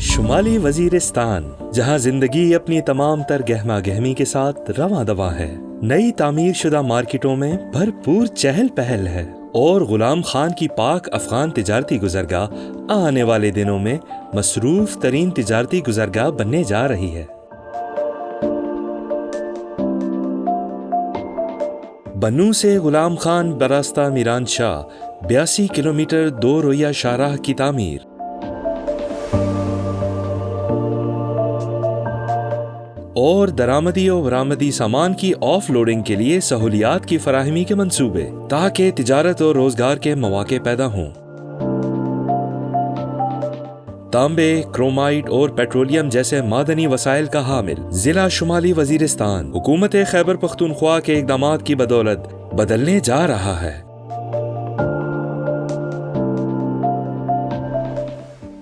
شمالی وزیرستان، جہاں زندگی اپنی تمام تر گہما گہمی کے ساتھ رواں دواں ہے، نئی تعمیر شدہ مارکیٹوں میں بھرپور چہل پہل ہے اور غلام خان کی پاک افغان تجارتی گزرگاہ آنے والے دنوں میں مصروف ترین تجارتی گزرگاہ بننے جا رہی ہے۔ بنوں سے غلام خان براستہ میران شاہ 82 کلومیٹر 2 رویہ شاہراہ کی تعمیر۔ اور درآمدی و برآمدی سامان کی آف لوڈنگ کے لیے سہولیات کی فراہمی کے منصوبے، تاکہ تجارت اور روزگار کے مواقع پیدا ہوں۔ تانبے، کرومائٹ اور پیٹرولیم جیسے معدنی وسائل کا حامل ضلع شمالی وزیرستان حکومت خیبر پختونخوا کے اقدامات کی بدولت بدلنے جا رہا ہے۔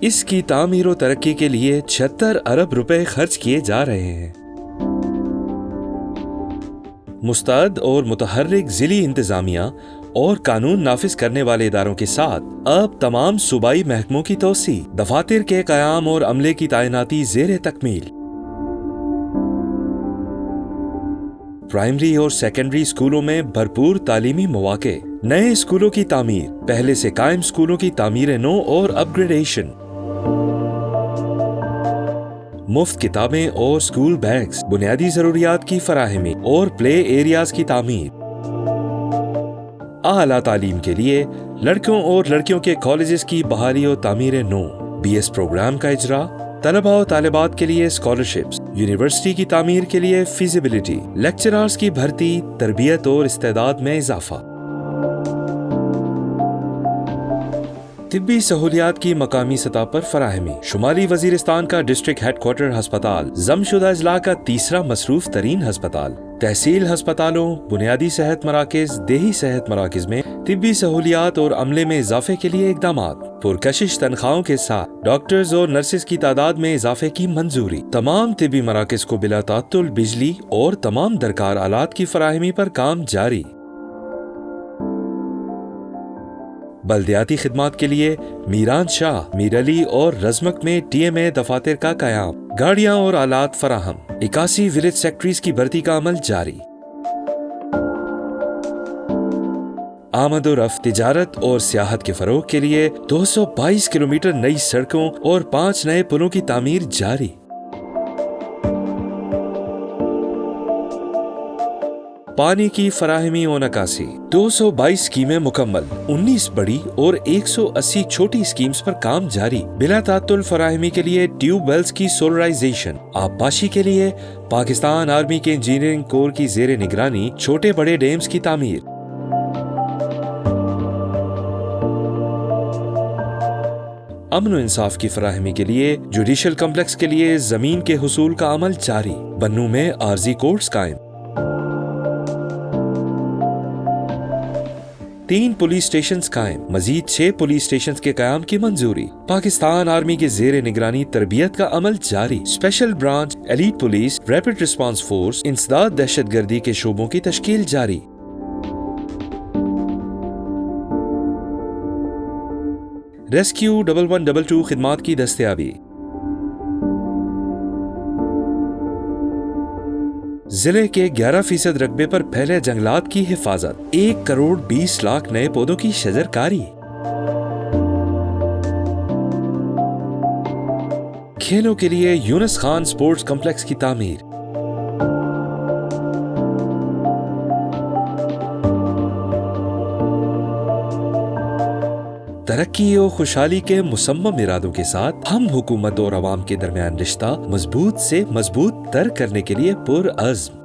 اس کی تعمیر و ترقی کے لیے 76 ارب روپے خرچ کیے جا رہے ہیں۔ مستعد اور متحرک ضلعی انتظامیہ اور قانون نافذ کرنے والے اداروں کے ساتھ اب تمام صوبائی محکموں کی توسیع، دفاتر کے قیام اور عملے کی تعیناتی زیر تکمیل۔ پرائمری اور سیکنڈری اسکولوں میں بھرپور تعلیمی مواقع، نئے اسکولوں کی تعمیر، پہلے سے قائم اسکولوں کی تعمیر نو اور اپ گریڈیشن، مفت کتابیں اور اسکول بیگز، بنیادی ضروریات کی فراہمی اور پلے ایریاز کی تعمیر۔ اعلیٰ تعلیم کے لیے لڑکوں اور لڑکیوں کے کالجز کی بحالی و تعمیر نو، BS پروگرام کا اجرا، طلباء و طالبات کے لیے اسکالرشپس، یونیورسٹی کی تعمیر کے لیے فیزیبلٹی، لیکچرارز کی بھرتی، تربیت اور استعداد میں اضافہ۔ طبی سہولیات کی مقامی سطح پر فراہمی، شمالی وزیرستان کا ڈسٹرکٹ ہیڈ کوارٹر ہسپتال ضم شدہ اضلاع کا تیسرا مصروف ترین ہسپتال۔ تحصیل ہسپتالوں، بنیادی صحت مراکز، دیہی صحت مراکز میں طبی سہولیات اور عملے میں اضافے کے لیے اقدامات، پرکشش تنخواہوں کے ساتھ ڈاکٹرز اور نرسز کی تعداد میں اضافے کی منظوری، تمام طبی مراکز کو بلا تعطل بجلی اور تمام درکار آلات کی فراہمی پر کام جاری۔ بلدیاتی خدمات کے لیے میران شاہ، میر علی اور رزمک میں TMA دفاتر کا قیام، گاڑیاں اور آلات فراہم، 81 ولیج سیکٹریز کی بھرتی کا عمل جاری۔ آمد و رفت، تجارت اور سیاحت کے فروغ کے لیے 222 کلومیٹر نئی سڑکوں اور 5 نئے پلوں کی تعمیر جاری۔ پانی کی فراہمی و نکاسی، 222 اسکیمیں مکمل، 19 بڑی اور 180 چھوٹی اسکیمز پر کام جاری۔ بلا تعطل فراہمی کے لیے ٹیوب ویلز کی سولرائزیشن، آبپاشی کے لیے پاکستان آرمی کے انجینئرنگ کور کی زیر نگرانی چھوٹے بڑے ڈیمز کی تعمیر۔ امن و انصاف کی فراہمی کے لیے جوڈیشل کمپلیکس کے لیے زمین کے حصول کا عمل جاری، بنوں میں عارضی کورٹس قائم۔ 3 پولیس اسٹیشنز قائم، مزید 6 پولیس اسٹیشنز کے قیام کی منظوری۔ پاکستان آرمی کے زیر نگرانی تربیت کا عمل جاری، special branch, elite police, rapid response force, انسداد دہشت گردی کے شعبوں کی تشکیل جاری۔ ریسکیو 1122 خدمات کی دستیابی۔ ضلع کے 11% رقبے پر پھیلے جنگلات کی حفاظت، 1 کروڑ 20 لاکھ نئے پودوں کی شجرکاری۔ کھیلوں کے لیے یونس خان سپورٹس کمپلیکس کی تعمیر۔ ترقی و خوشحالی کے مصمم ارادوں کے ساتھ ہم حکومت اور عوام کے درمیان رشتہ مضبوط سے مضبوط تر کرنے کے لیے پرعزم